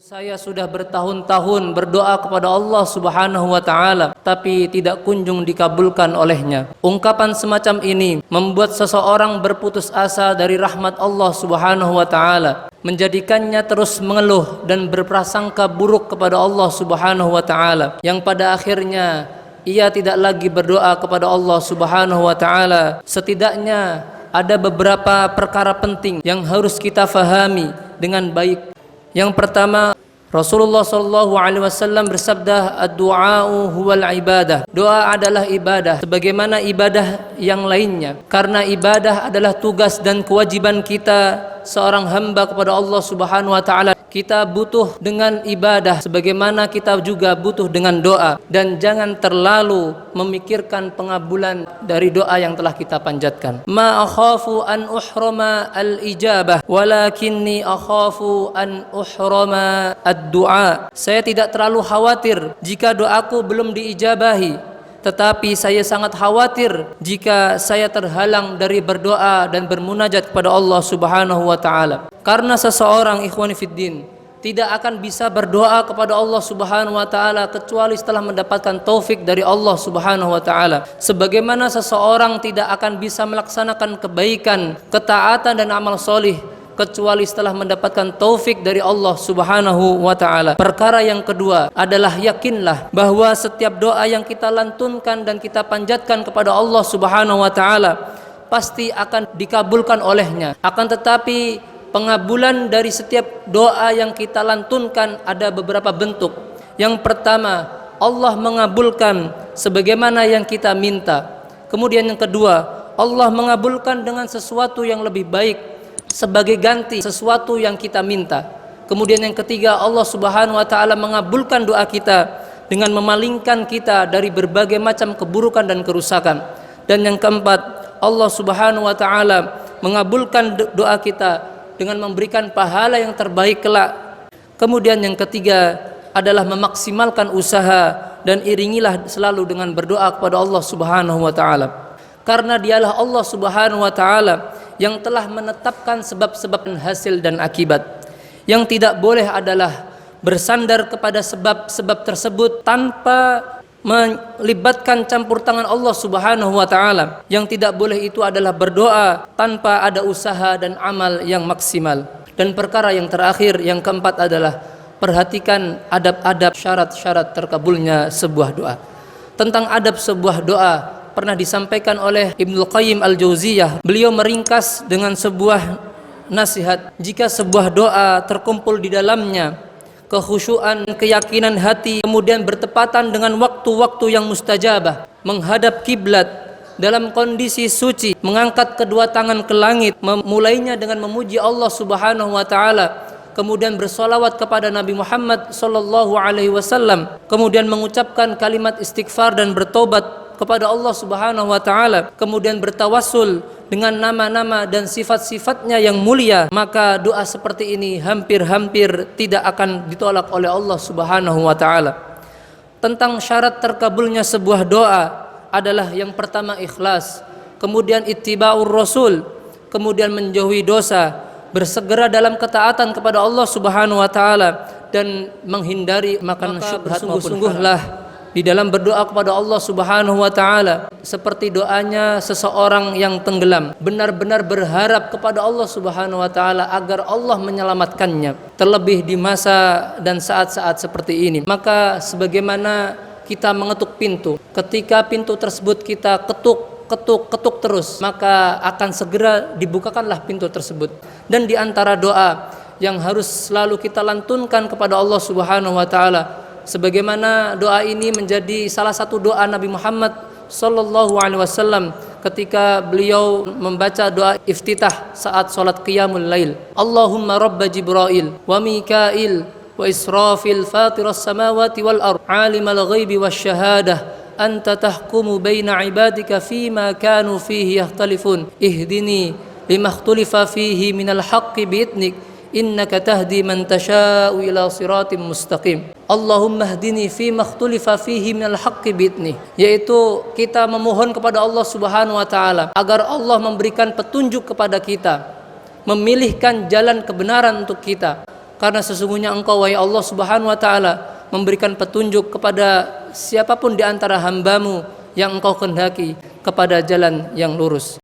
Saya sudah bertahun-tahun berdoa kepada Allah Subhanahu wa taala, tapi tidak kunjung dikabulkan olehnya. Ungkapan semacam ini membuat seseorang berputus asa dari rahmat Allah Subhanahu wa taala, menjadikannya terus mengeluh dan berprasangka buruk kepada Allah Subhanahu wa taala, yang pada akhirnya ia tidak lagi berdoa kepada Allah Subhanahu wa taala. Setidaknya ada beberapa perkara penting yang harus kita fahami dengan baik. Yang pertama, Rasulullah sallallahu alaihi wasallam bersabda, "Ad-du'a'u huwal ibadah." Doa adalah ibadah sebagaimana ibadah yang lainnya. Karena ibadah adalah tugas dan kewajiban kita seorang hamba kepada Allah Subhanahu wa taala. Kita butuh dengan ibadah sebagaimana kita juga butuh dengan doa, dan jangan terlalu memikirkan pengabulan dari doa yang telah kita panjatkan. Ma akhafu an uhrama al-ijabah walakinni akhafu an uhrama ad-du'a. Saya tidak terlalu khawatir jika doaku belum diijabahi, tetapi saya sangat khawatir jika saya terhalang dari berdoa dan bermunajat kepada Allah Subhanahu wa taala. Karena seseorang, ikhwani fiddin, tidak akan bisa berdoa kepada Allah Subhanahu wa taala kecuali setelah mendapatkan taufik dari Allah Subhanahu wa taala. Sebagaimana seseorang tidak akan bisa melaksanakan kebaikan, ketaatan dan amal solih kecuali setelah mendapatkan taufik dari Allah Subhanahu wa taala. Perkara yang kedua adalah yakinlah bahwa setiap doa yang kita lantunkan dan kita panjatkan kepada Allah Subhanahu wa taala pasti akan dikabulkan olehnya. Akan tetapi pengabulan dari setiap doa yang kita lantunkan ada beberapa bentuk. Yang pertama, Allah mengabulkan sebagaimana yang kita minta. Kemudian yang kedua, Allah mengabulkan dengan sesuatu yang lebih baik sebagai ganti sesuatu yang kita minta. Kemudian yang ketiga, Allah Subhanahu wa taala mengabulkan doa kita dengan memalingkan kita dari berbagai macam keburukan dan kerusakan. Dan yang keempat, Allah Subhanahu wa taala mengabulkan doa kita dengan memberikan pahala yang terbaik kelak. Kemudian yang ketiga adalah memaksimalkan usaha dan iringilah selalu dengan berdoa kepada Allah Subhanahu wa taala. Karena dialah Allah Subhanahu wa taala yang telah menetapkan sebab-sebab hasil dan akibat. Yang tidak boleh adalah bersandar kepada sebab-sebab tersebut tanpa melibatkan campur tangan Allah Subhanahu wa taala. Yang tidak boleh itu adalah berdoa tanpa ada usaha dan amal yang maksimal. Dan perkara yang terakhir, yang keempat adalah perhatikan adab-adab syarat-syarat terkabulnya sebuah doa. Tentang adab sebuah doa pernah disampaikan oleh Ibnu Qayyim Al-Jauziyah. Beliau meringkas dengan sebuah nasihat, jika sebuah doa terkumpul di dalamnya kekhusyuan, keyakinan hati, kemudian bertepatan dengan waktu-waktu yang mustajabah, menghadap kiblat dalam kondisi suci, mengangkat kedua tangan ke langit, memulainya dengan memuji Allah Subhanahu wa taala, kemudian bersolawat kepada Nabi Muhammad sallallahu alaihi wasallam, kemudian mengucapkan kalimat istighfar dan bertobat kepada Allah Subhanahu wa taala, kemudian bertawassul dengan nama-nama dan sifat-sifatnya yang mulia, maka doa seperti ini hampir-hampir tidak akan ditolak oleh Allah Subhanahu wa taala. Tentang syarat terkabulnya sebuah doa adalah yang pertama ikhlas, kemudian ittiba'ur rasul, kemudian menjauhi dosa, bersegera dalam ketaatan kepada Allah Subhanahu wa taala, dan menghindari makan syubhat maupun haram. Di dalam berdoa kepada Allah Subhanahu wa taala seperti doanya seseorang yang tenggelam, benar-benar berharap kepada Allah Subhanahu wa taala agar Allah menyelamatkannya, terlebih di masa dan saat-saat seperti ini. Maka sebagaimana kita mengetuk pintu, ketika pintu tersebut kita ketuk terus, maka akan segera dibukakanlah pintu tersebut. Dan di antara doa yang harus selalu kita lantunkan kepada Allah Subhanahu wa taala, sebagaimana doa ini menjadi salah satu doa Nabi Muhammad sallallahu alaihi wasallam ketika beliau membaca doa iftitah saat salat qiyamul lail. Allahumma rabba Jibril wa Mikail wa Israfil fatiras samawati wal ard alimal ghaibi wasyahadah anta tahkumu baina ibadika fima kanu fihi yakhtalifun ihdini lima ikhtalafa fihi minal haqqi bi'idnik innaka tahdi man tasha'u ila siratim mustaqim. Allahumma hdini fi makhtulifa fihi minal haqqi bi'idnih, yaitu kita memohon kepada Allah Subhanahu wa taala agar Allah memberikan petunjuk kepada kita, memilihkan jalan kebenaran untuk kita. karena sesungguhnya Engkau wahai Allah Subhanahu wa taala memberikan petunjuk kepada siapapun di antara hamba-Mu yang Engkau kehendaki kepada jalan yang lurus.